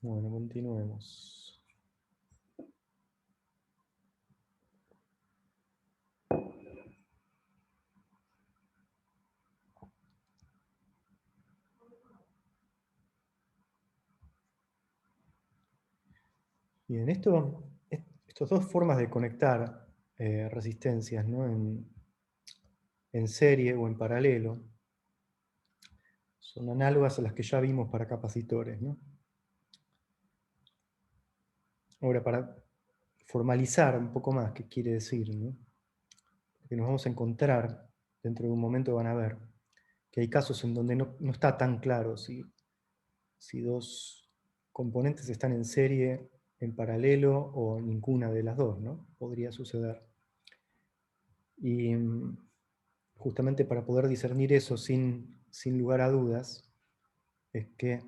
Bueno, continuemos. Bien, estas dos formas de conectar resistencias, ¿no? En serie o en paralelo son análogas a las que ya vimos para capacitores, ¿no? Ahora, para formalizar un poco más qué quiere decir, ¿no? Porque nos vamos a encontrar, dentro de un momento van a ver, que hay casos en donde no está tan claro si dos componentes están en serie, en paralelo o ninguna de las dos, ¿no? Podría suceder. Y justamente para poder discernir eso sin lugar a dudas, es que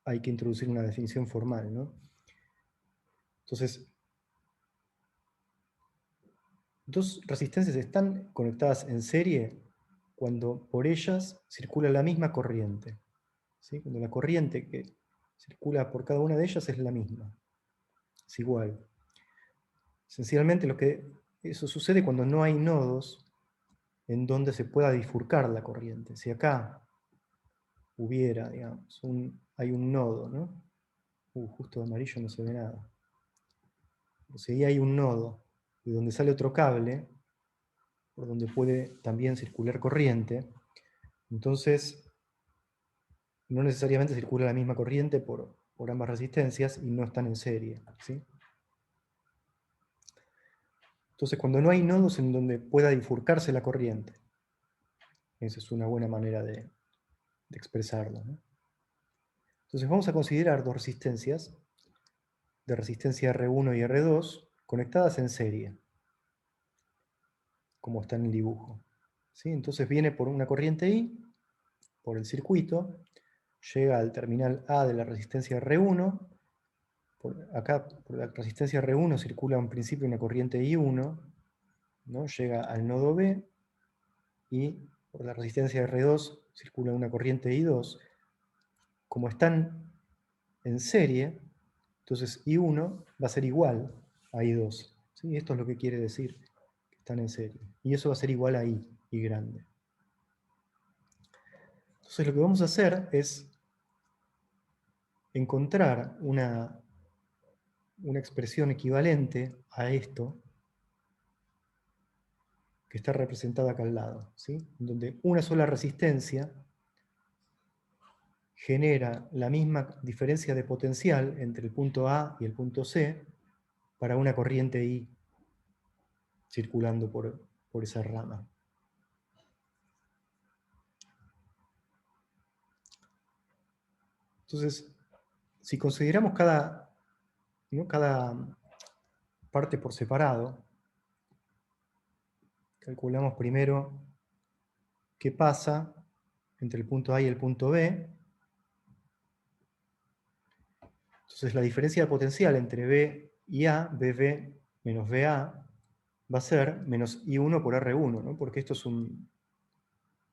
hay que introducir una definición formal, ¿no? Entonces, dos resistencias están conectadas en serie cuando por ellas circula la misma corriente, ¿sí? Cuando la corriente que circula por cada una de ellas es la misma, es igual. Esencialmente eso sucede cuando no hay nodos en donde se pueda bifurcar la corriente. Si acá hubiera, digamos, hay un nodo, ¿no? Justo de amarillo no se ve nada. O sea, ahí hay un nodo de donde sale otro cable, por donde puede también circular corriente. Entonces, no necesariamente circula la misma corriente por ambas resistencias y no están en serie, ¿sí? Entonces, cuando no hay nodos en donde pueda bifurcarse la corriente, esa es una buena manera de expresarlo, ¿no? Entonces vamos a considerar dos resistencias, de resistencia R1 y R2, conectadas en serie, como está en el dibujo, ¿sí? Entonces viene por una corriente I, por el circuito, llega al terminal A de la resistencia R1, acá por la resistencia R1 circula en principio una corriente I1, ¿no? Llega al nodo B, y por la resistencia R2 circula una corriente I2. Como están en serie, entonces I1 va a ser igual a I2. ¿Sí? Esto es lo que quiere decir que están en serie. Y eso va a ser igual a I grande. Entonces lo que vamos a hacer es encontrar una expresión equivalente a esto, que está representada acá al lado, ¿sí? Donde una sola resistencia genera la misma diferencia de potencial entre el punto A y el punto C para una corriente I circulando por esa rama. Entonces, si consideramos ¿no? cada parte por separado, calculamos primero qué pasa entre el punto A y el punto B. Entonces la diferencia de potencial entre B y A, BB menos BA, va a ser menos I1 por R1, ¿no? Porque esto es un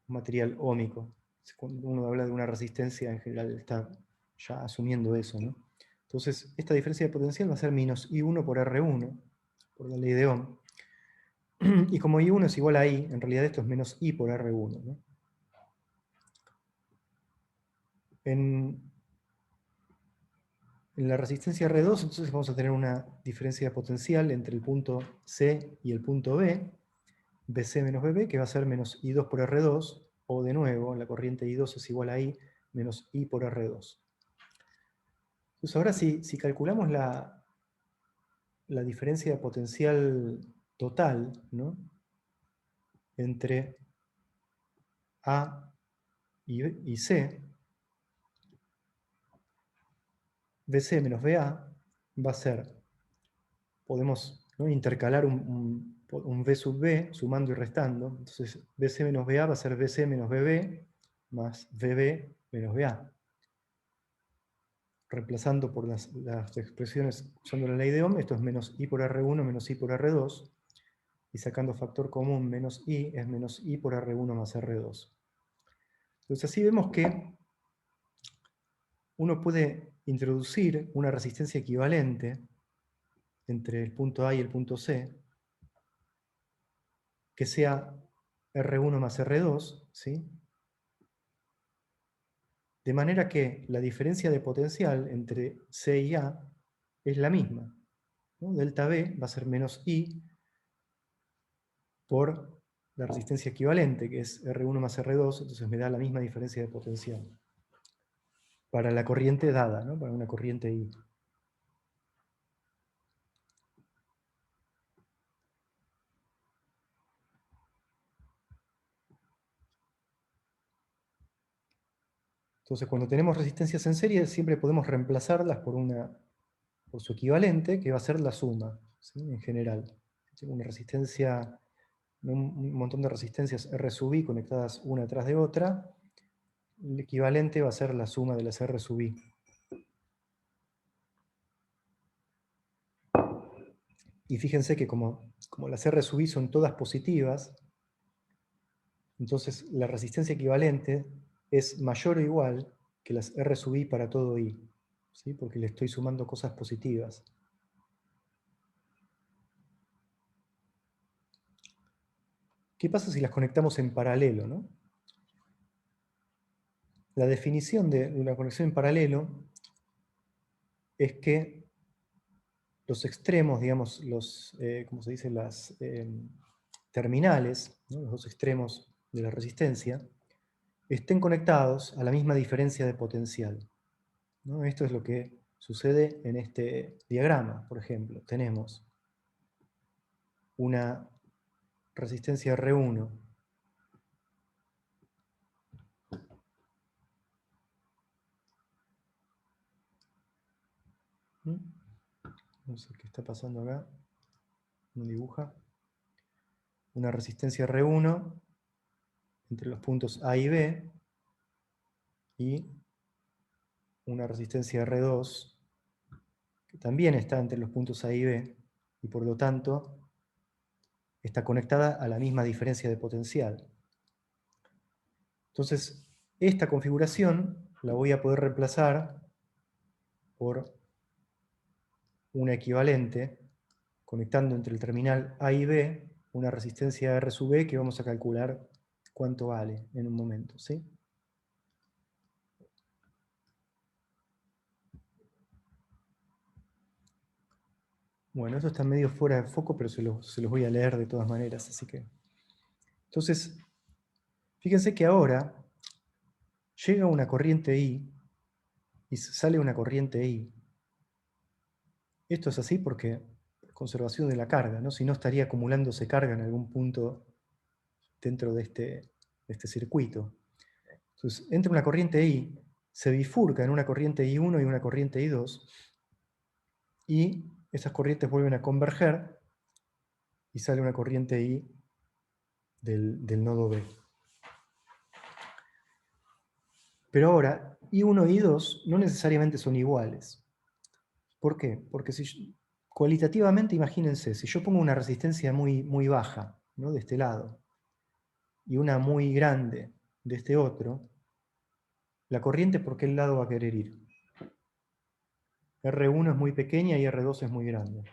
material óhmico. Cuando uno habla de una resistencia, en general está ya asumiendo eso, ¿no? Entonces, esta diferencia de potencial va a ser menos I1 por R1, por la ley de Ohm. Y como I1 es igual a I, en realidad esto es menos I por R1, ¿no? En la resistencia R2, entonces vamos a tener una diferencia de potencial entre el punto C y el punto B, BC menos BB, que va a ser menos I2 por R2, o de nuevo, la corriente I2 es igual a I menos I por R2. Entonces ahora si calculamos la diferencia de potencial total, ¿no? Entre A y C, BC menos BA va a ser, podemos, ¿no? intercalar un V sub B sumando y restando. Entonces BC menos BA va a ser BC menos BB más BB menos BA. Reemplazando por las expresiones usando la ley de Ohm, esto es menos I por R1 menos I por R2, y sacando factor común menos I es menos I por R1 más R2. Entonces así vemos que uno puede introducir una resistencia equivalente entre el punto A y el punto C, que sea R1 más R2, ¿sí? De manera que la diferencia de potencial entre C y A es la misma, ¿no? Delta V va a ser menos I por la resistencia equivalente, que es R1 más R2, entonces me da la misma diferencia de potencial. Para la corriente dada, ¿no? Para una corriente I. Entonces, cuando tenemos resistencias en serie, siempre podemos reemplazarlas por su equivalente, que va a ser la suma, ¿sí? En general. Si tengo una resistencia, un montón de resistencias R sub I conectadas una detrás de otra, el equivalente va a ser la suma de las R sub I. Y fíjense que como las R sub I son todas positivas, entonces la resistencia equivalente es mayor o igual que las R sub I para todo I, ¿sí? Porque le estoy sumando cosas positivas. ¿Qué pasa si las conectamos en paralelo, ¿no? La definición de una conexión en paralelo es que los extremos, digamos, ¿cómo se dice? Las terminales, ¿no? Los dos extremos de la resistencia, estén conectados a la misma diferencia de potencial, ¿no? Esto es lo que sucede en este diagrama, por ejemplo. Tenemos una resistencia R1 no sé qué está pasando acá, no dibuja, una resistencia R1 entre los puntos A y B, y una resistencia R2 que también está entre los puntos A y B, y por lo tanto está conectada a la misma diferencia de potencial. Entonces, esta configuración la voy a poder reemplazar por una equivalente, conectando entre el terminal A y B una resistencia R sub B que vamos a calcular cuánto vale en un momento, ¿sí? Bueno, esto está medio fuera de foco, pero se los voy a leer de todas maneras, así que... Entonces, fíjense que ahora llega una corriente I y sale una corriente I. Esto es así porque conservación de la carga, ¿no? Si no estaría acumulándose carga en algún punto dentro de este circuito. Entonces, entra una corriente I, se bifurca en una corriente I1 y una corriente I2, y esas corrientes vuelven a converger y sale una corriente I del nodo B. Pero ahora, I1 y I2 no necesariamente son iguales. ¿Por qué? Porque cualitativamente, imagínense, si yo pongo una resistencia muy, muy baja, ¿no? De este lado, y una muy grande de este otro, la corriente ¿por qué lado va a querer ir? R1 es muy pequeña y R2 es muy grande.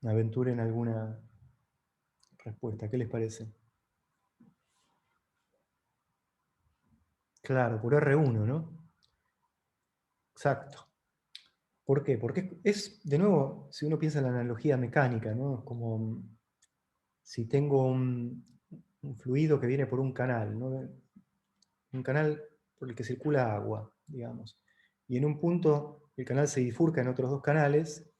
Aventuren alguna respuesta, ¿qué les parece? Claro, por R1, ¿no? Exacto. ¿Por qué? Porque es, de nuevo, si uno piensa en la analogía mecánica, ¿no? Es como si tengo un fluido que viene por un canal, ¿no? Un canal por el que circula agua, digamos. Y en un punto el canal se bifurca en otros dos canales,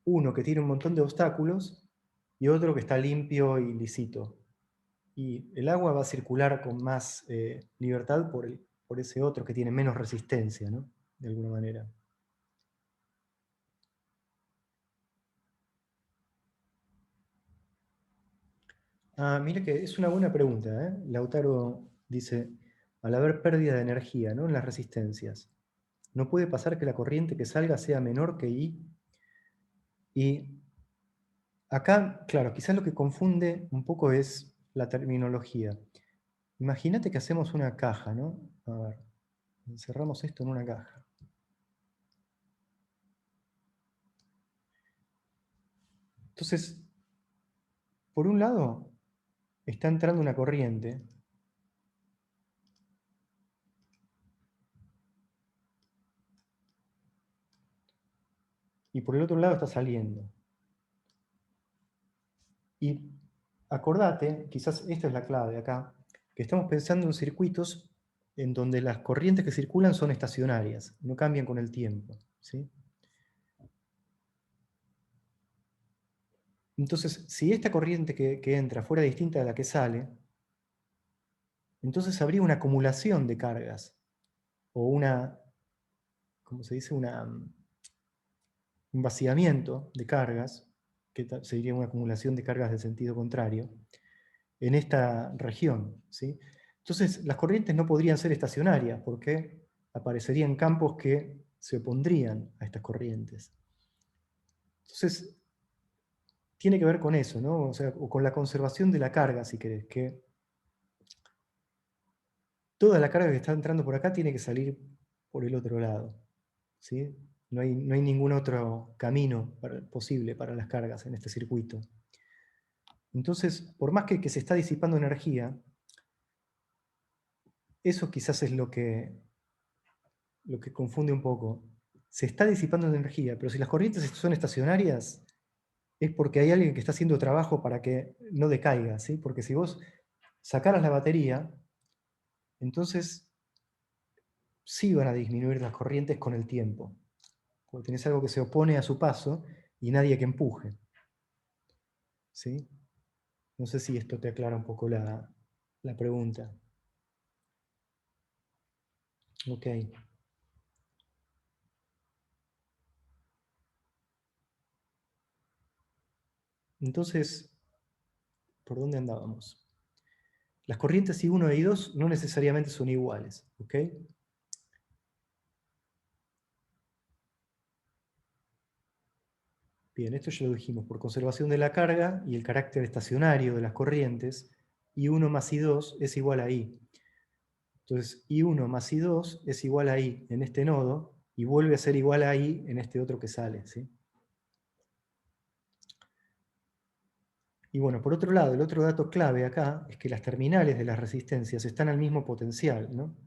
uno que tiene un montón de obstáculos y otro que está limpio y lisito. Y el agua va a circular con más libertad por ese otro que tiene menos resistencia, ¿no? De alguna manera. Ah, mira que es una buena pregunta, ¿eh? Lautaro dice, al haber pérdida de energía, ¿no? En las resistencias, ¿no puede pasar que la corriente que salga sea menor que I? Y acá, claro, quizás lo que confunde un poco es la terminología. Imagínate que hacemos una caja, ¿no? A ver, encerramos esto en una caja. Entonces, por un lado, está entrando una corriente. Y por el otro lado está saliendo. Y acordate, quizás esta es la clave acá, que estamos pensando en circuitos en donde las corrientes que circulan son estacionarias, no cambian con el tiempo, ¿sí? Entonces, si esta corriente que entra fuera distinta de la que sale, entonces habría una acumulación de cargas, o una, ¿cómo se dice? Un vaciamiento de cargas, que sería una acumulación de cargas de sentido contrario, en esta región, ¿sí? Entonces, las corrientes no podrían ser estacionarias, porque aparecerían campos que se opondrían a estas corrientes. Entonces, tiene que ver con eso, ¿no? O sea, o con la conservación de la carga, si querés, que toda la carga que está entrando por acá tiene que salir por el otro lado, ¿sí? No hay ningún otro camino posible para las cargas en este circuito. Entonces, por más que se está disipando energía, eso quizás es lo que confunde un poco. Se está disipando energía, pero si las corrientes son estacionarias, es porque hay alguien que está haciendo trabajo para que no decaiga, ¿sí? Porque si vos sacaras la batería, entonces sí van a disminuir las corrientes con el tiempo, porque tenés algo que se opone a su paso y nadie que empuje, ¿sí? No sé si esto te aclara un poco la pregunta. Ok. Entonces, ¿por dónde andábamos? Las corrientes I1 e I2 no necesariamente son iguales, ¿ok? Bien, esto ya lo dijimos, por conservación de la carga y el carácter estacionario de las corrientes, I1 más I2 es igual a I. Entonces, I1 más I2 es igual a I en este nodo y vuelve a ser igual a I en este otro que sale, ¿sí? Y bueno, por otro lado, el otro dato clave acá es que las terminales de las resistencias están al mismo potencial, ¿no?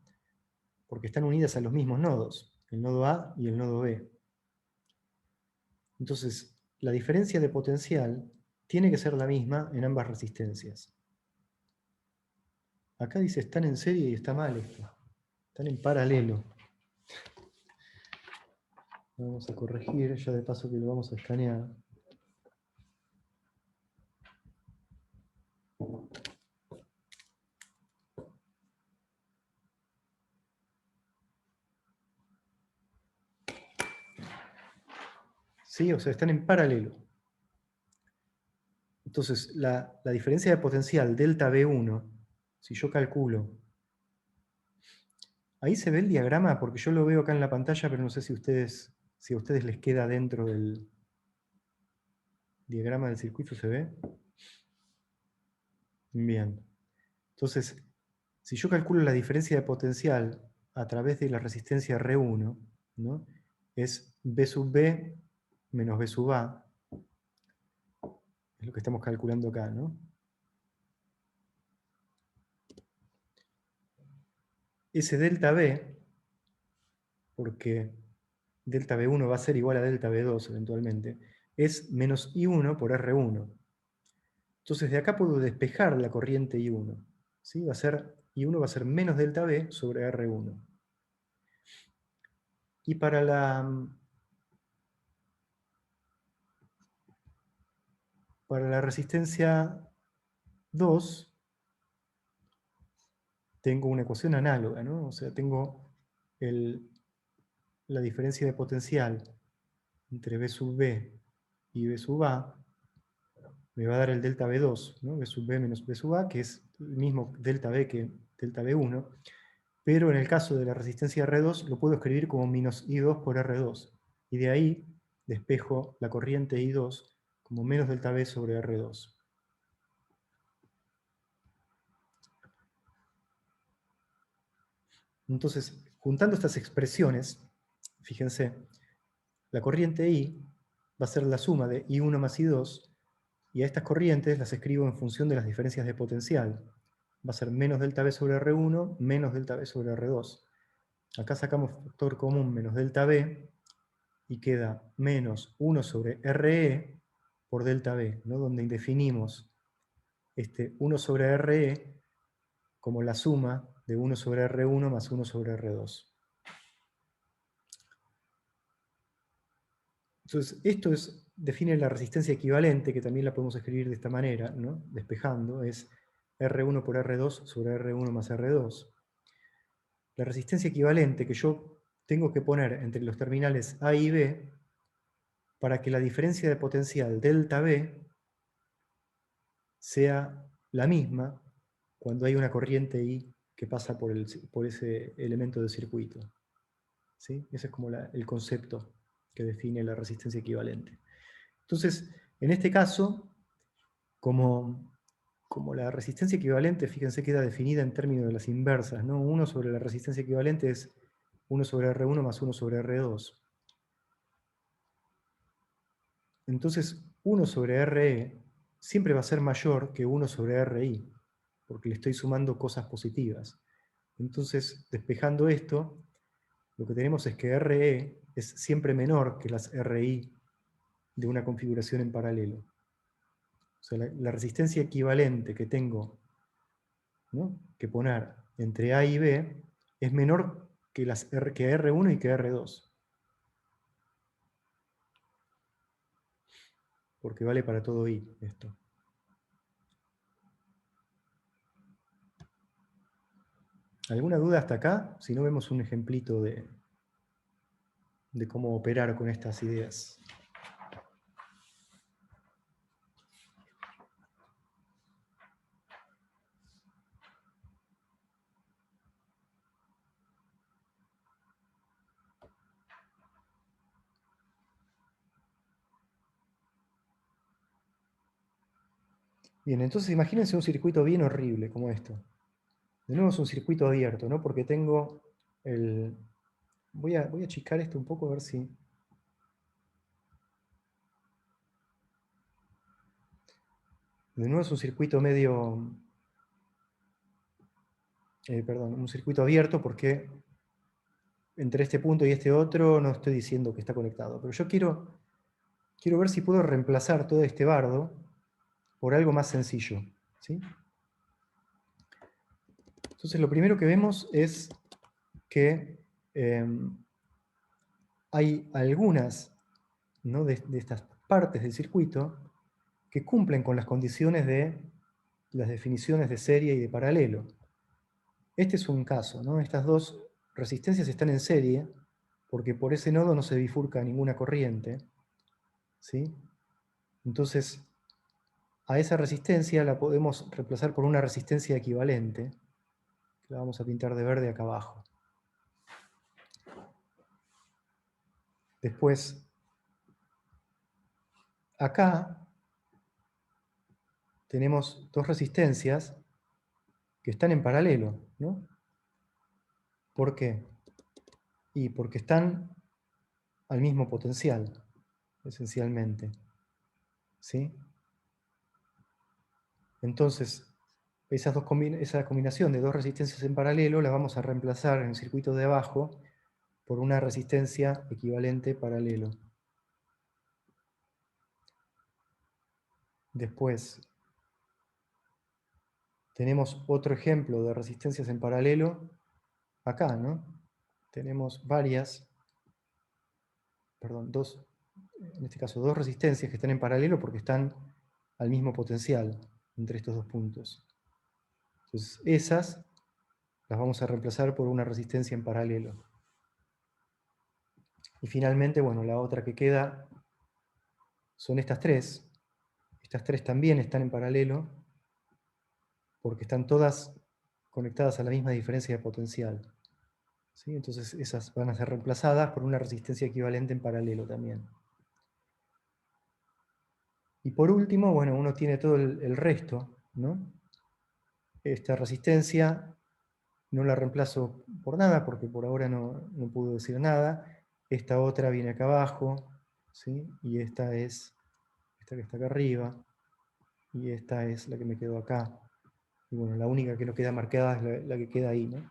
Porque están unidas a los mismos nodos, el nodo A y el nodo B. Entonces, la diferencia de potencial tiene que ser la misma en ambas resistencias. Acá dice están en serie y está mal esto. Están en paralelo. Vamos a corregir, ya de paso que lo vamos a escanear. ¿Sí? O sea, están en paralelo. Entonces, la diferencia de potencial delta B1, si yo calculo, ahí se ve el diagrama, porque yo lo veo acá en la pantalla, pero no sé si a ustedes les queda dentro del diagrama del circuito, ¿se ve? Bien. Entonces, si yo calculo la diferencia de potencial a través de la resistencia R1, ¿no? Es B sub B menos B sub A, es lo que estamos calculando acá, ¿no? Ese delta B, porque delta B1 va a ser igual a delta B2 eventualmente, es menos I1 por R1. Entonces de acá puedo despejar la corriente I1. ¿Sí? I1 va a ser menos delta B sobre R1. Y para la resistencia 2, tengo una ecuación análoga, ¿no? O sea, tengo la diferencia de potencial entre B sub B y B sub A, me va a dar el delta B2, ¿no? B sub B menos B sub A, que es el mismo delta B que delta B1, pero en el caso de la resistencia R2 lo puedo escribir como menos I2 por R2, y de ahí despejo la corriente I2 como menos delta B sobre R2. Entonces, juntando estas expresiones, fíjense, la corriente I va a ser la suma de I1 más I2, y a estas corrientes las escribo en función de las diferencias de potencial. Va a ser menos delta V sobre R1, menos delta V sobre R2. Acá sacamos factor común menos delta V, y queda menos 1 sobre RE por delta V, ¿no? Donde definimos este 1 sobre RE como la suma de 1 sobre R1 más 1 sobre R2. Entonces, esto define la resistencia equivalente, que también la podemos escribir de esta manera, ¿no? Despejando, es R1 por R2 sobre R1 más R2. La resistencia equivalente que yo tengo que poner entre los terminales A y B para que la diferencia de potencial delta V sea la misma cuando hay una corriente I que pasa por ese elemento del circuito. ¿Sí? Ese es como el concepto que define la resistencia equivalente. Entonces, en este caso, como la resistencia equivalente, fíjense, queda definida en términos de las inversas, ¿no? 1 sobre la resistencia equivalente es 1 sobre R1 más 1 sobre R2. Entonces, 1 sobre RE siempre va a ser mayor que 1 sobre RI, porque le estoy sumando cosas positivas. Entonces, despejando esto, lo que tenemos es que RE es siempre menor que las RI de una configuración en paralelo. O sea, la resistencia equivalente que tengo, ¿no?, que poner entre A y B es menor que R1 y que R2. Porque vale para todo I esto. ¿Alguna duda hasta acá? Si no, vemos un ejemplito de cómo operar con estas ideas. Bien, entonces imagínense un circuito bien horrible como esto. De nuevo es un circuito abierto, ¿no? Porque tengo el... Voy a achicar esto un poco a ver si... De nuevo es un circuito medio... perdón, un circuito abierto porque entre este punto y este otro no estoy diciendo que está conectado. Pero yo quiero ver si puedo reemplazar todo este bardo por algo más sencillo, ¿sí? Entonces lo primero que vemos es que hay algunas, ¿no?, de estas partes del circuito que cumplen con las condiciones de las definiciones de serie y de paralelo. Este es un caso, ¿no? Estas dos resistencias están en serie porque por ese nodo no se bifurca ninguna corriente, ¿sí? Entonces, a esa resistencia la podemos reemplazar por una resistencia equivalente, que la vamos a pintar de verde acá abajo. Después, acá tenemos dos resistencias que están en paralelo, ¿no? ¿Por qué? Y porque están al mismo potencial, esencialmente, ¿sí? Entonces, esa combinación de dos resistencias en paralelo la vamos a reemplazar en el circuito de abajo por una resistencia equivalente paralelo. Después, tenemos otro ejemplo de resistencias en paralelo acá, ¿no? Tenemos en este caso dos resistencias que están en paralelo porque están al mismo potencial entre estos dos puntos. Entonces, esas las vamos a reemplazar por una resistencia en paralelo. Y finalmente, bueno, la otra que queda son estas tres. Estas tres también están en paralelo porque están todas conectadas a la misma diferencia de potencial, ¿sí? Entonces esas van a ser reemplazadas por una resistencia equivalente en paralelo también. Y por último, bueno, uno tiene todo el resto, ¿no? Esta resistencia no la reemplazo por nada, porque por ahora no puedo decir nada. Esta otra viene acá abajo, ¿sí? Y esta es esta que está acá arriba, y esta es la que me quedó acá. Y bueno, la única que no queda marcada es la que queda ahí, ¿no?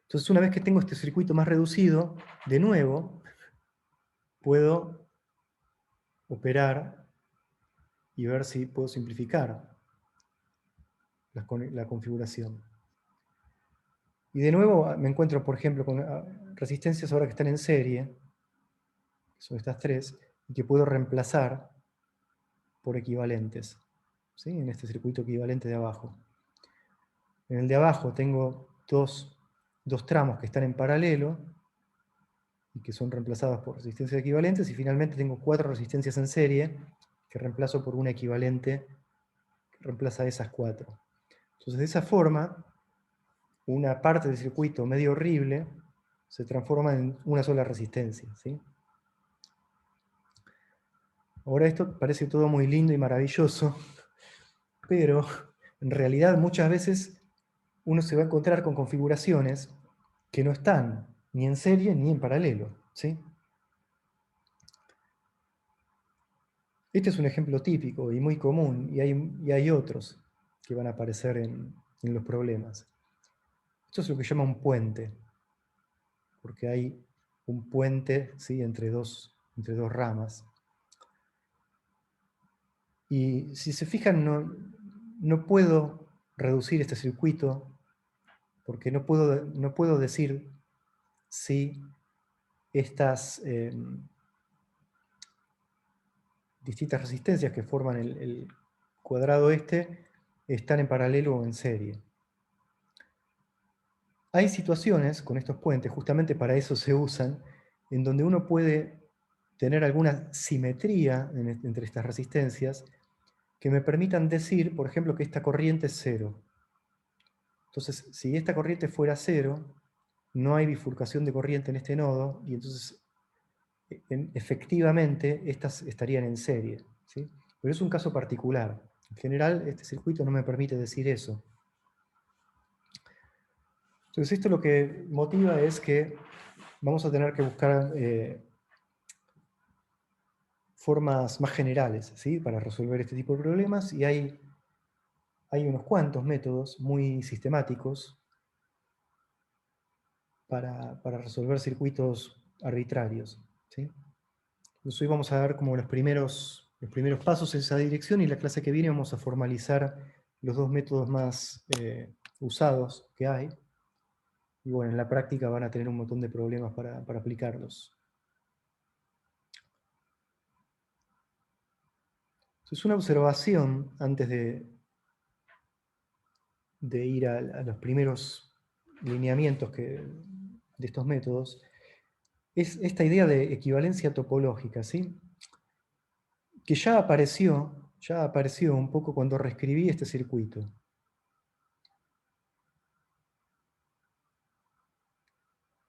Entonces, una vez que tengo este circuito más reducido, de nuevo, puedo operar y ver si puedo simplificar la configuración. Y de nuevo me encuentro, por ejemplo, con resistencias ahora que están en serie, que son estas tres, y que puedo reemplazar por equivalentes, ¿sí? En este circuito equivalente de abajo. En el de abajo tengo dos tramos que están en paralelo y que son reemplazados por resistencias equivalentes, y finalmente tengo 4 resistencias en serie que reemplazo por una equivalente que reemplaza esas 4. Entonces, de esa forma, una parte del circuito medio horrible se transforma en una sola resistencia, ¿sí? Ahora esto parece todo muy lindo y maravilloso, pero en realidad muchas veces uno se va a encontrar con configuraciones que no están ni en serie ni en paralelo, ¿sí? Este es un ejemplo típico y muy común, y hay otros que van a aparecer en los problemas. Esto es lo que se llama un puente, porque hay un puente, ¿sí? entre dos ramas. Y si se fijan, no puedo reducir este circuito, porque no puedo decir si estas distintas resistencias que forman el cuadrado este están en paralelo o en serie. Hay situaciones con estos puentes, justamente para eso se usan, en donde uno puede tener alguna simetría entre estas resistencias que me permitan decir, por ejemplo, que esta corriente es cero. Entonces, si esta corriente fuera cero, no hay bifurcación de corriente en este nodo, y entonces efectivamente estas estarían en serie, ¿sí? Pero es un caso particular. En general, este circuito no me permite decir eso. Entonces, esto lo que motiva es que vamos a tener que buscar formas más generales, ¿sí? Para resolver este tipo de problemas, y hay unos cuantos métodos muy sistemáticos para resolver circuitos arbitrarios, ¿sí? Entonces hoy vamos a ver como los primeros pasos en esa dirección, y la clase que viene vamos a formalizar los dos métodos más usados que hay. Y bueno, en la práctica van a tener un montón de problemas para aplicarlos. Entonces, una observación antes de ir a los primeros lineamientos de estos métodos, es esta idea de equivalencia topológica, ¿sí? Que ya apareció un poco cuando reescribí este circuito.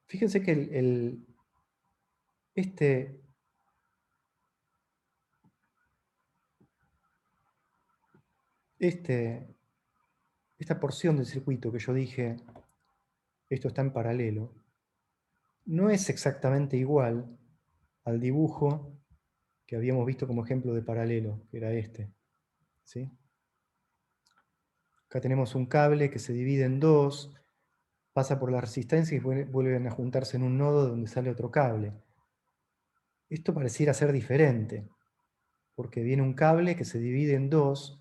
Fíjense que esta porción del circuito que yo dije, esto está en paralelo, no es exactamente igual al dibujo que habíamos visto como ejemplo de paralelo, que era este, ¿sí? Acá tenemos un cable que se divide en dos, pasa por la resistencia y vuelven a juntarse en un nodo donde sale otro cable. Esto pareciera ser diferente, porque viene un cable que se divide en dos,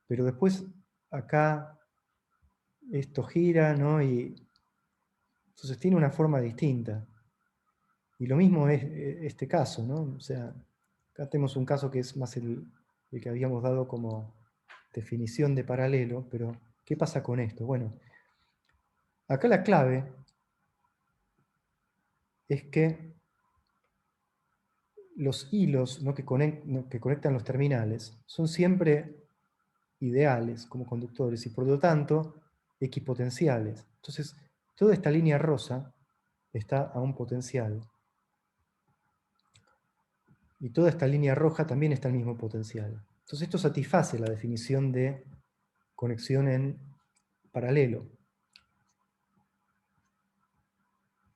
pero después acá esto gira, ¿no? Y entonces tiene una forma distinta. Y lo mismo es este caso, ¿no? O sea, acá tenemos un caso que es más el que habíamos dado como definición de paralelo, pero ¿qué pasa con esto? Bueno, acá la clave es que los hilos, ¿no? que conectan los terminales son siempre ideales como conductores y por lo tanto equipotenciales. Entonces, toda esta línea rosa está a un potencial. Y toda esta línea roja también está al mismo potencial. Entonces esto satisface la definición de conexión en paralelo.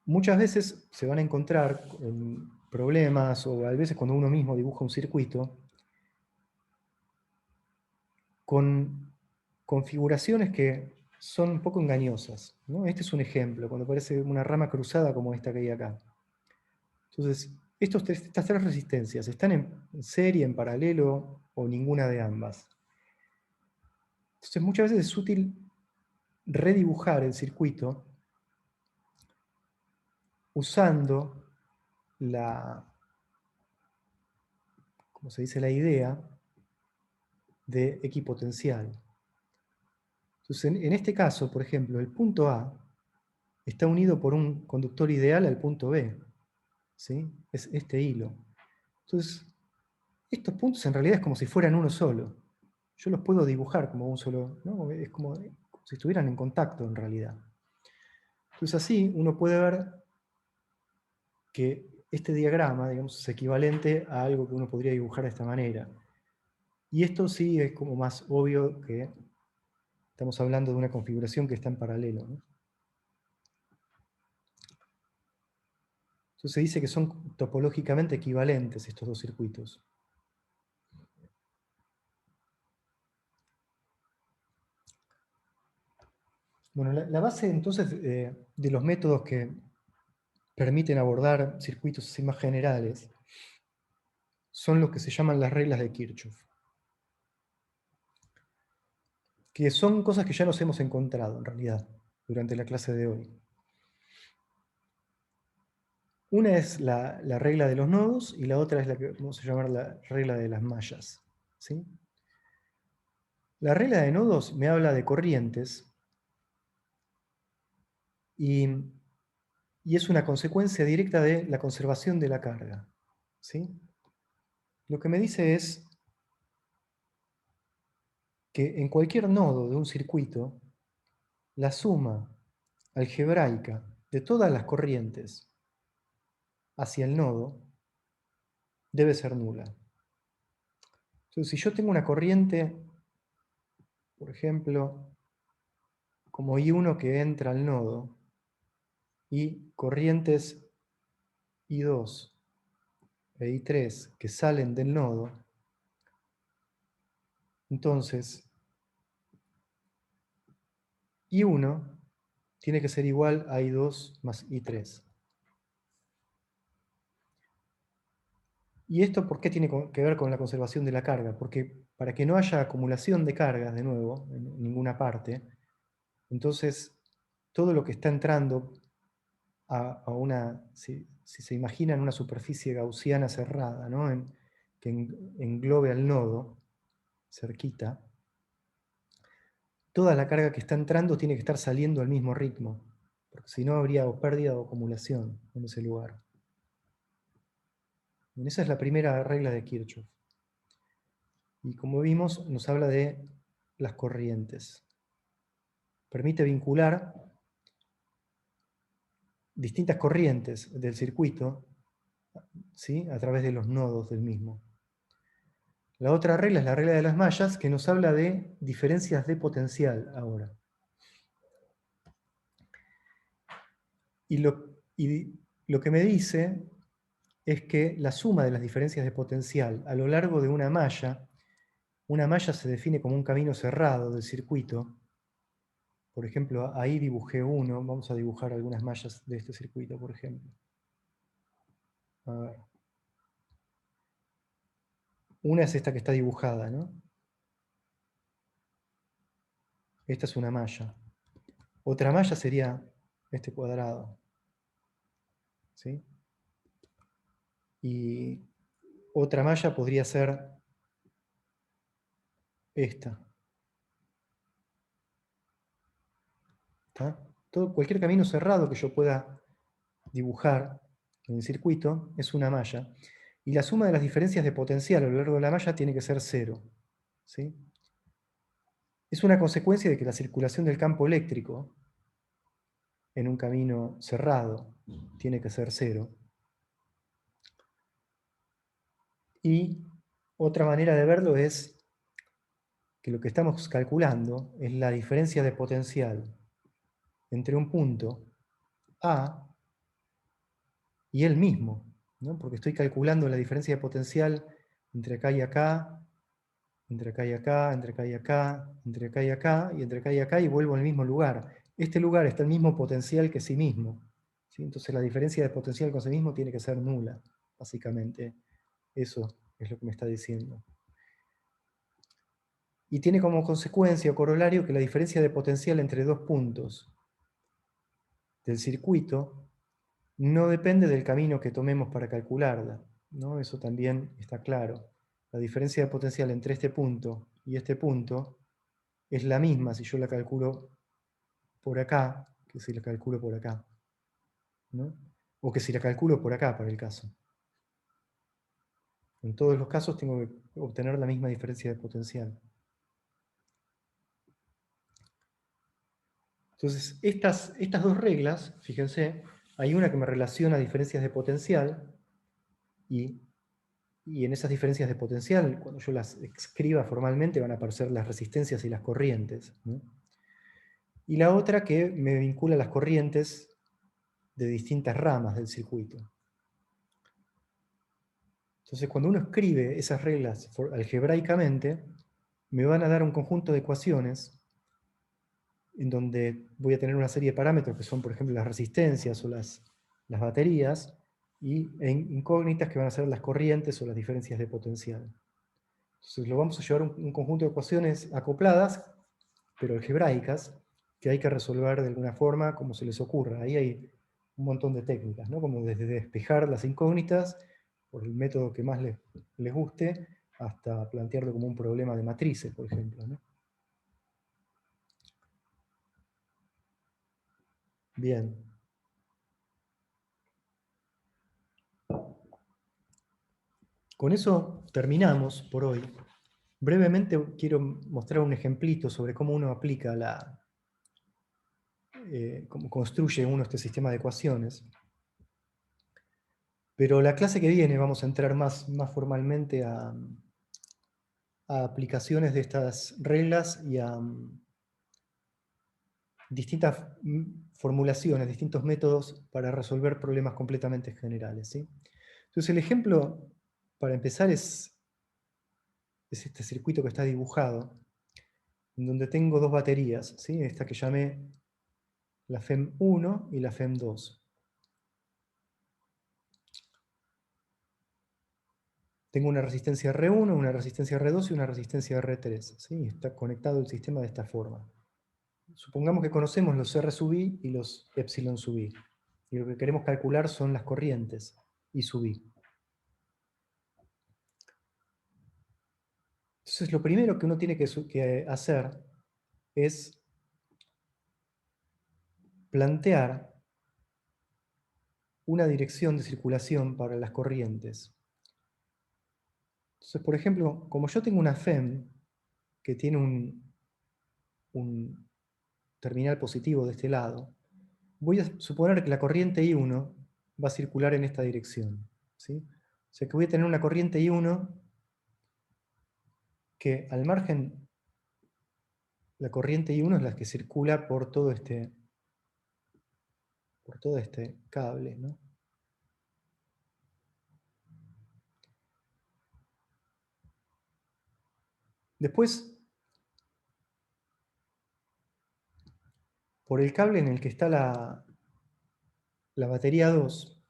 Muchas veces se van a encontrar en problemas, o a veces cuando uno mismo dibuja un circuito, con configuraciones que son un poco engañosas, ¿no? Este es un ejemplo, cuando aparece una rama cruzada como esta que hay acá. Entonces, estas tres resistencias, ¿están en serie, en paralelo, o ninguna de ambas? Entonces, muchas veces es útil redibujar el circuito usando como se dice, la idea de equipotencial. Entonces, en este caso, por ejemplo, el punto A está unido por un conductor ideal al punto B, ¿sí? Es este hilo. Entonces, estos puntos en realidad es como si fueran uno solo. Yo los puedo dibujar como un solo, ¿no? Es como si estuvieran en contacto en realidad. Entonces así uno puede ver que este diagrama, digamos, es equivalente a algo que uno podría dibujar de esta manera. Y esto sí es como más obvio que estamos hablando de una configuración que está en paralelo, ¿no? Entonces se dice que son topológicamente equivalentes estos dos circuitos. Bueno, la base entonces de los métodos que permiten abordar circuitos así más generales son los que se llaman las reglas de Kirchhoff, que son cosas que ya nos hemos encontrado en realidad durante la clase de hoy. Una es la regla de los nodos y la otra es la que vamos a llamar la regla de las mallas, ¿sí? La regla de nodos me habla de corrientes y es una consecuencia directa de la conservación de la carga, ¿sí? Lo que me dice es que en cualquier nodo de un circuito, la suma algebraica de todas las corrientes hacia el nodo debe ser nula. Entonces, si yo tengo una corriente, por ejemplo, como I1 que entra al nodo, y corrientes I2 e I3 que salen del nodo, entonces I1 tiene que ser igual a I2 más I3. ¿Y esto por qué tiene que ver con la conservación de la carga? Porque para que no haya acumulación de cargas, de nuevo, en ninguna parte, entonces todo lo que está entrando a una, si se imaginan una superficie gaussiana cerrada, ¿no? Que englobe al nodo, cerquita, toda la carga que está entrando tiene que estar saliendo al mismo ritmo, porque si no habría o pérdida o acumulación en ese lugar. Y esa es la primera regla de Kirchhoff. Y como vimos, nos habla de las corrientes. Permite vincular distintas corrientes del circuito, ¿sí?, a través de los nodos del mismo. La otra regla es la regla de las mallas, que nos habla de diferencias de potencial ahora. Y lo que me dice es que la suma de las diferencias de potencial a lo largo de una malla se define como un camino cerrado del circuito. Por ejemplo, ahí dibujé uno, vamos a dibujar algunas mallas de este circuito, por ejemplo. A ver. Una es esta que está dibujada, ¿no? Esta es una malla. Otra malla sería este cuadrado, ¿sí? Y otra malla podría ser esta. ¿Está? Cualquier camino cerrado que yo pueda dibujar en el circuito es una malla. Y la suma de las diferencias de potencial a lo largo de la malla tiene que ser cero, ¿sí? Es una consecuencia de que la circulación del campo eléctrico en un camino cerrado tiene que ser cero. Y otra manera de verlo es que lo que estamos calculando es la diferencia de potencial entre un punto A y él mismo, ¿no? Porque estoy calculando la diferencia de potencial entre acá y acá, entre acá y acá, entre acá y acá, entre acá y acá, y entre acá y acá, y vuelvo al mismo lugar. Este lugar está el mismo potencial que sí mismo, ¿sí? Entonces la diferencia de potencial con sí mismo tiene que ser nula, básicamente. Eso es lo que me está diciendo. Y tiene como consecuencia o corolario que la diferencia de potencial entre dos puntos del circuito no depende del camino que tomemos para calcularla, ¿no? Eso también está claro. La diferencia de potencial entre este punto y este punto es la misma si yo la calculo por acá que si la calculo por acá, ¿no? O que si la calculo por acá, para el caso. En todos los casos tengo que obtener la misma diferencia de potencial. Entonces, estas dos reglas, fíjense, hay una que me relaciona diferencias de potencial y en esas diferencias de potencial, cuando yo las escriba formalmente, van a aparecer las resistencias y las corrientes, ¿no? Y la otra que me vincula las corrientes de distintas ramas del circuito. Entonces, cuando uno escribe esas reglas algebraicamente, me van a dar un conjunto de ecuaciones en donde voy a tener una serie de parámetros que son, por ejemplo, las resistencias o las baterías, y incógnitas que van a ser las corrientes o las diferencias de potencial. Entonces lo vamos a llevar a un conjunto de ecuaciones acopladas, pero algebraicas, que hay que resolver de alguna forma como se les ocurra. Ahí hay un montón de técnicas, ¿no? Como desde despejar las incógnitas, por el método que más les guste, hasta plantearlo como un problema de matrices, por ejemplo, ¿no? Bien. Con eso terminamos por hoy. Brevemente quiero mostrar un ejemplito sobre cómo uno aplica cómo construye uno este sistema de ecuaciones. Pero la clase que viene vamos a entrar más formalmente a aplicaciones de estas reglas y a distintas formulaciones, distintos métodos para resolver problemas completamente generales, ¿sí? Entonces el ejemplo, para empezar, es este circuito que está dibujado, en donde tengo dos baterías, ¿sí? Esta que llamé la FEM1 y la FEM2. Tengo una resistencia R1, una resistencia R2 y una resistencia R3, ¿sí? Está conectado el sistema de esta forma. Supongamos que conocemos los R sub i y los epsilon sub i. Y lo que queremos calcular son las corrientes I sub i. Entonces lo primero que uno tiene que hacer es plantear una dirección de circulación para las corrientes. Entonces, por ejemplo, como yo tengo una FEM que tiene un terminal positivo de este lado, voy a suponer que la corriente I1 va a circular en esta dirección, ¿sí? O sea que voy a tener una corriente I1 que al margen, la corriente I1 es la que circula por todo este cable, ¿no? Después, por el cable en el que está la batería 2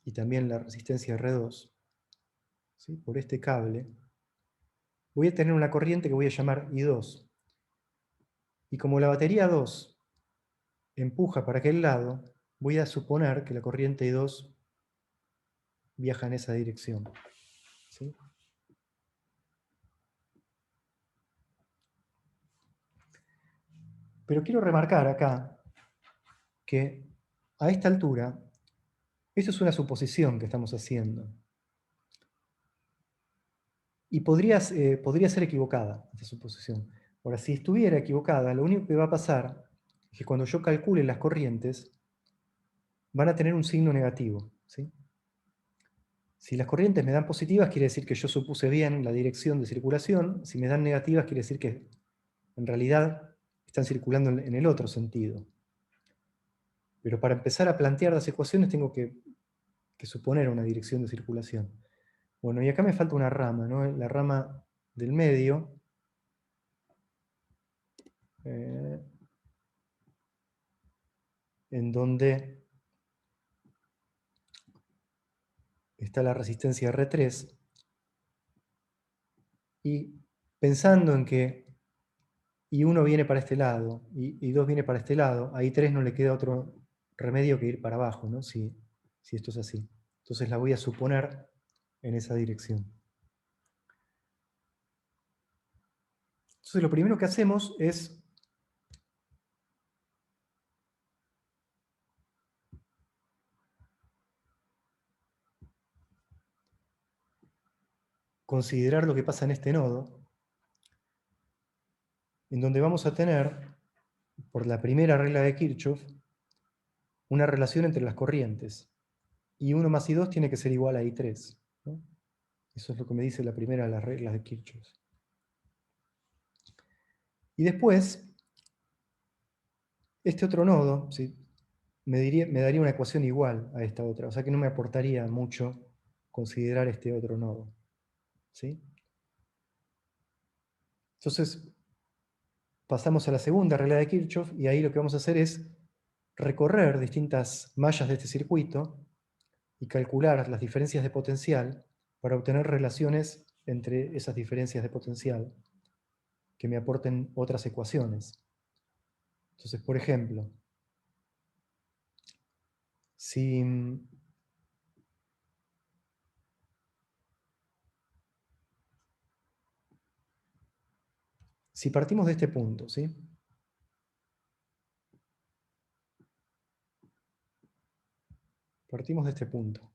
y también la resistencia R2, ¿sí? Por este cable, voy a tener una corriente que voy a llamar I2. Y como la batería 2 empuja para aquel lado, voy a suponer que la corriente I2 viaja en esa dirección, ¿sí? Pero quiero remarcar acá que a esta altura, esto es una suposición que estamos haciendo. Y podría ser equivocada esta suposición. Ahora, si estuviera equivocada, lo único que va a pasar es que cuando yo calcule las corrientes, van a tener un signo negativo, ¿sí? Si las corrientes me dan positivas, quiere decir que yo supuse bien la dirección de circulación. Si me dan negativas, quiere decir que en realidad están circulando en el otro sentido. Pero para empezar a plantear las ecuaciones tengo que suponer una dirección de circulación. Bueno, y acá me falta una rama, ¿no? La rama del medio. En donde está la resistencia R3, y pensando en que I1 viene para este lado, y I2 viene para este lado, a I3 no le queda otro remedio que ir para abajo, ¿no? Si esto es así. Entonces la voy a suponer en esa dirección. Entonces lo primero que hacemos es considerar lo que pasa en este nodo, en donde vamos a tener, por la primera regla de Kirchhoff, una relación entre las corrientes. I1 más I2 tiene que ser igual a I3, ¿no? Eso es lo que me dice la primera de las reglas de Kirchhoff. Y después, este otro nodo, ¿sí?, me daría una ecuación igual a esta otra, o sea que no me aportaría mucho considerar este otro nodo, ¿sí? Entonces, pasamos a la segunda regla de Kirchhoff, y ahí lo que vamos a hacer es recorrer distintas mallas de este circuito y calcular las diferencias de potencial para obtener relaciones entre esas diferencias de potencial que me aporten otras ecuaciones. Entonces, por ejemplo, si partimos de este punto, ¿sí? Partimos de este punto.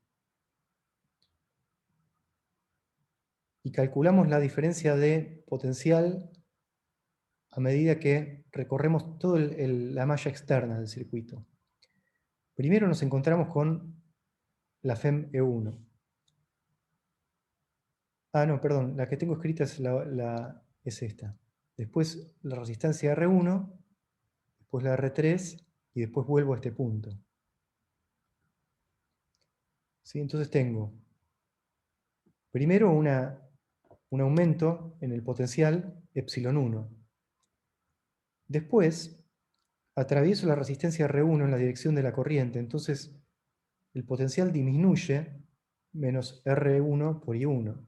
Y calculamos la diferencia de potencial a medida que recorremos toda la malla externa del circuito. Primero nos encontramos con la FEM E1. Ah, no, perdón, la que tengo escrita es esta. Después la resistencia R1, después la R3, y después vuelvo a este punto. ¿Sí? Entonces tengo primero un aumento en el potencial ε1. Después atravieso la resistencia R1 en la dirección de la corriente, entonces el potencial disminuye menos R1 por I1.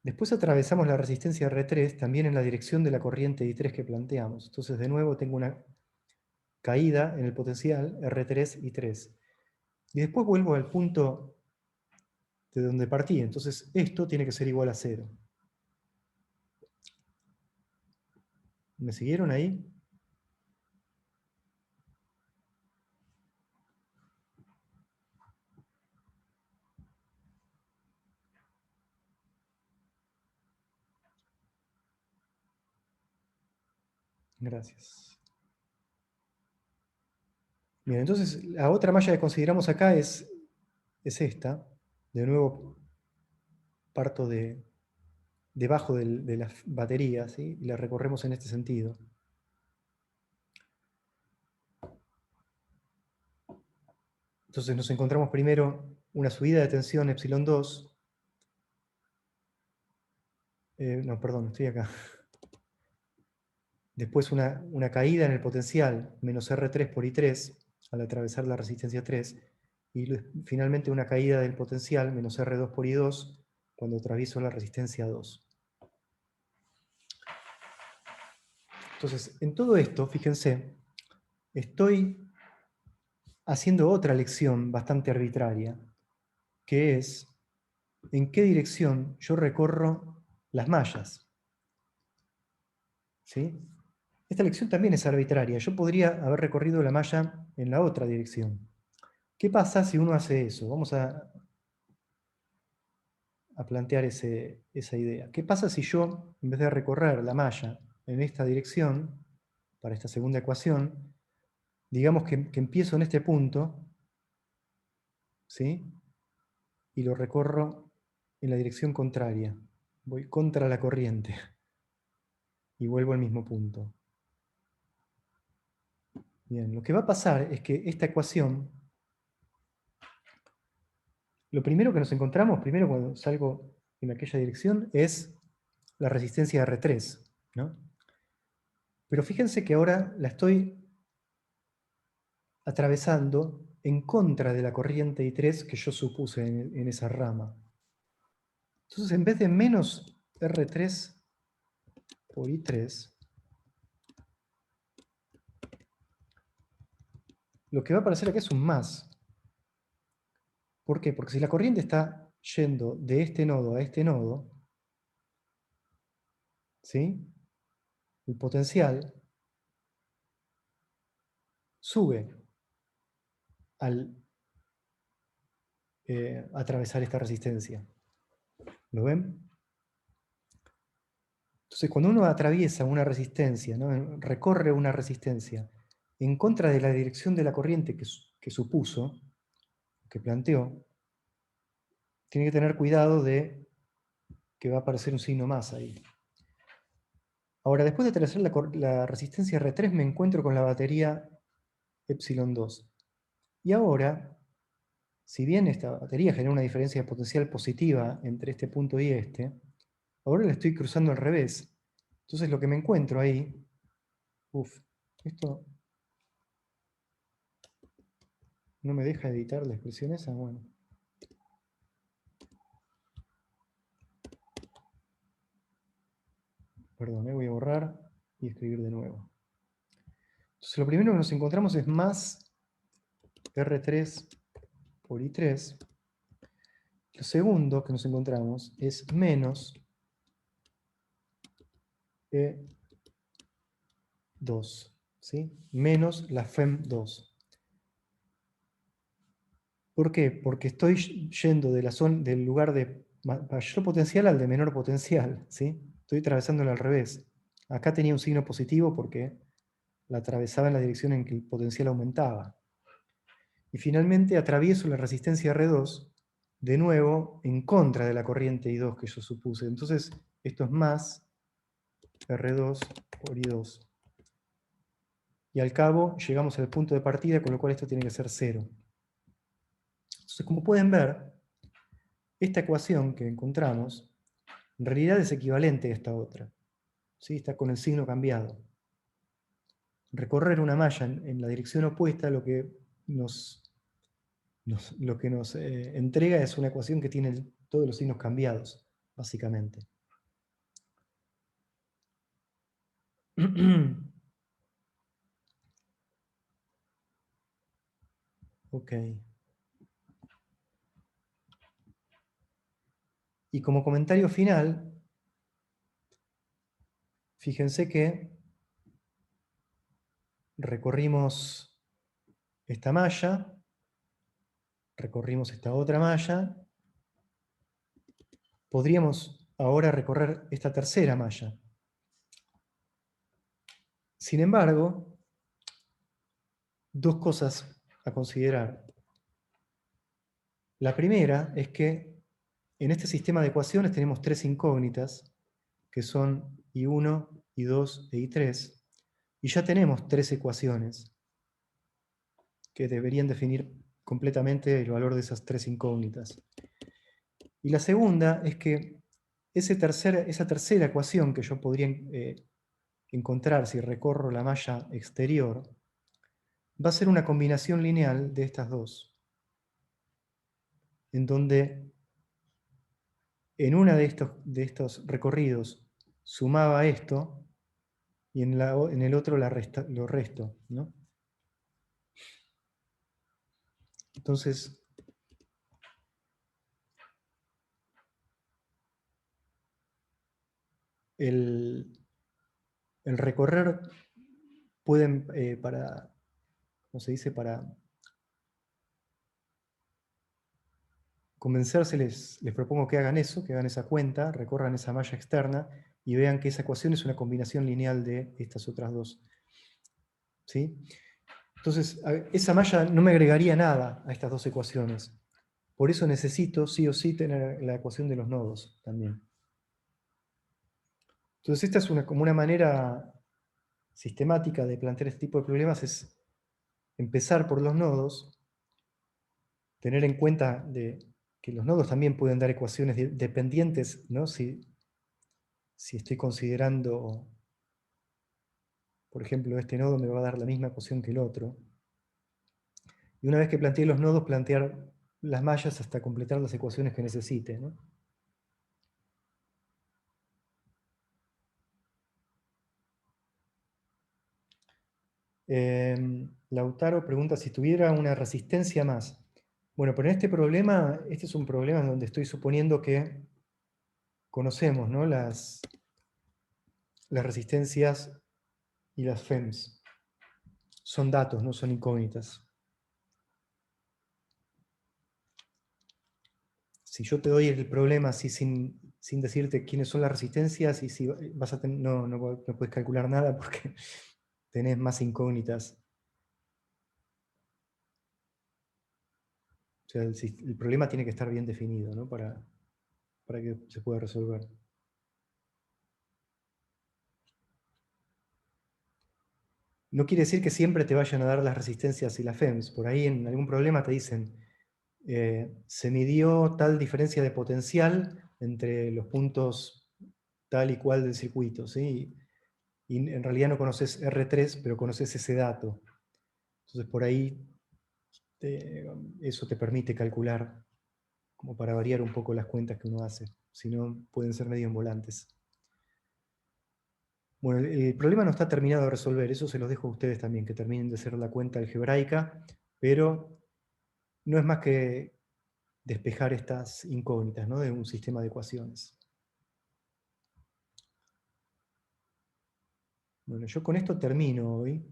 Después atravesamos la resistencia R3 también en la dirección de la corriente I3 que planteamos. Entonces de nuevo tengo una caída en el potencial R3 I3. Y después vuelvo al punto de donde partí. Entonces esto tiene que ser igual a 0. ¿Me siguieron ahí? Gracias. Bien, entonces la otra malla que consideramos acá es esta. De nuevo parto debajo de la batería, ¿sí? Y la recorremos en este sentido. Entonces nos encontramos primero una subida de tensión ε2. No, perdón, estoy acá. Después una caída en el potencial, menos R3 por I3, al atravesar la resistencia 3. Y finalmente una caída del potencial, menos R2 por I2, cuando atravieso la resistencia 2. Entonces, en todo esto, fíjense, estoy haciendo otra lección bastante arbitraria, que es en qué dirección yo recorro las mallas. ¿Sí? Esta lección también es arbitraria. Yo podría haber recorrido la malla en la otra dirección. ¿Qué pasa si uno hace eso? Vamos a plantear esa idea. ¿Qué pasa si yo, en vez de recorrer la malla en esta dirección, para esta segunda ecuación, digamos que empiezo en este punto, ¿sí?, y lo recorro en la dirección contraria. Voy contra la corriente y vuelvo al mismo punto. Bien, lo que va a pasar es que esta ecuación, lo primero que nos encontramos, primero cuando salgo en aquella dirección, es la resistencia R3, ¿no? Pero fíjense que ahora la estoy atravesando en contra de la corriente I3 que yo supuse en esa rama. Entonces, en vez de menos R3 por I3, lo que va a aparecer acá es un más. ¿Por qué? Porque si la corriente está yendo de este nodo a este nodo, ¿sí? El potencial sube al atravesar esta resistencia. ¿Lo ven? Entonces, cuando uno atraviesa una resistencia, ¿no? Recorre una resistencia en contra de la dirección de la corriente que supuso, que planteó, tiene que tener cuidado de que va a aparecer un signo más ahí. Ahora, después de atravesar la resistencia R3, me encuentro con la batería epsilon 2. Y ahora, si bien esta batería genera una diferencia potencial positiva entre este punto y este, ahora la estoy cruzando al revés. Entonces lo que me encuentro ahí, esto no me deja editar la expresión esa, bueno. Perdón, voy a borrar y escribir de nuevo. Entonces lo primero que nos encontramos es más R3 por I3. Lo segundo que nos encontramos es menos E2, ¿sí? Menos la FEM2. ¿Por qué? Porque estoy yendo de del lugar de mayor potencial al de menor potencial, ¿sí? Estoy atravesándolo al revés. Acá tenía un signo positivo porque la atravesaba en la dirección en que el potencial aumentaba. Y finalmente atravieso la resistencia R2, de nuevo, en contra de la corriente I2 que yo supuse. Entonces, esto es más R2 por I2. Y al cabo llegamos al punto de partida, con lo cual esto tiene que ser 0. Entonces, como pueden ver, esta ecuación que encontramos, en realidad es equivalente a esta otra. ¿Sí? Está con el signo cambiado. Recorrer una malla en la dirección opuesta lo que nos entrega es una ecuación que tiene todos los signos cambiados, básicamente. Ok. Y como comentario final, fíjense que recorrimos esta malla, recorrimos esta otra malla, podríamos ahora recorrer esta tercera malla. Sin embargo, dos cosas a considerar. La primera es que en este sistema de ecuaciones tenemos tres incógnitas, que son I1, I2 e I3, y ya tenemos tres ecuaciones que deberían definir completamente el valor de esas tres incógnitas. Y la segunda es que esa tercera ecuación que yo podría encontrar si recorro la malla exterior, va a ser una combinación lineal de estas dos, en donde en una de estos recorridos sumaba esto y en el otro lo resto, ¿no? Entonces, el recorrer pueden, ¿cómo se dice? Para convencerse, les propongo que hagan eso, que hagan esa cuenta, recorran esa malla externa y vean que esa ecuación es una combinación lineal de estas otras dos. ¿Sí? Entonces, esa malla no me agregaría nada a estas dos ecuaciones, por eso necesito sí o sí tener la ecuación de los nodos también. Entonces esta es como una manera sistemática de plantear este tipo de problemas, es empezar por los nodos, tener en cuenta que los nodos también pueden dar ecuaciones dependientes, ¿no? Si estoy considerando, por ejemplo, este nodo me va a dar la misma ecuación que el otro. Y una vez que planteé los nodos, plantear las mallas hasta completar las ecuaciones que necesite, ¿no? Lautaro pregunta si tuviera una resistencia más. Bueno, pero en este problema, este es un problema en donde estoy suponiendo que conocemos, ¿no? las resistencias y las FEMS. Son datos, no son incógnitas. Si yo te doy el problema así sin decirte quiénes son las resistencias y si vas a no puedes calcular nada porque tenés más incógnitas. O sea, el problema tiene que estar bien definido, ¿no? para que se pueda resolver. No quiere decir que siempre te vayan a dar las resistencias y las FEMS. Por ahí en algún problema te dicen, se midió tal diferencia de potencial entre los puntos tal y cual del circuito, ¿sí? Y en realidad no conoces R3, pero conoces ese dato. Entonces por ahí eso te permite calcular, como para variar un poco las cuentas que uno hace. Si no, pueden ser medio en volantes. Bueno, el problema no está terminado de resolver, eso se los dejo a ustedes también, que terminen de hacer la cuenta algebraica, pero no es más que despejar estas incógnitas, ¿no? De un sistema de ecuaciones. Bueno, yo con esto termino hoy.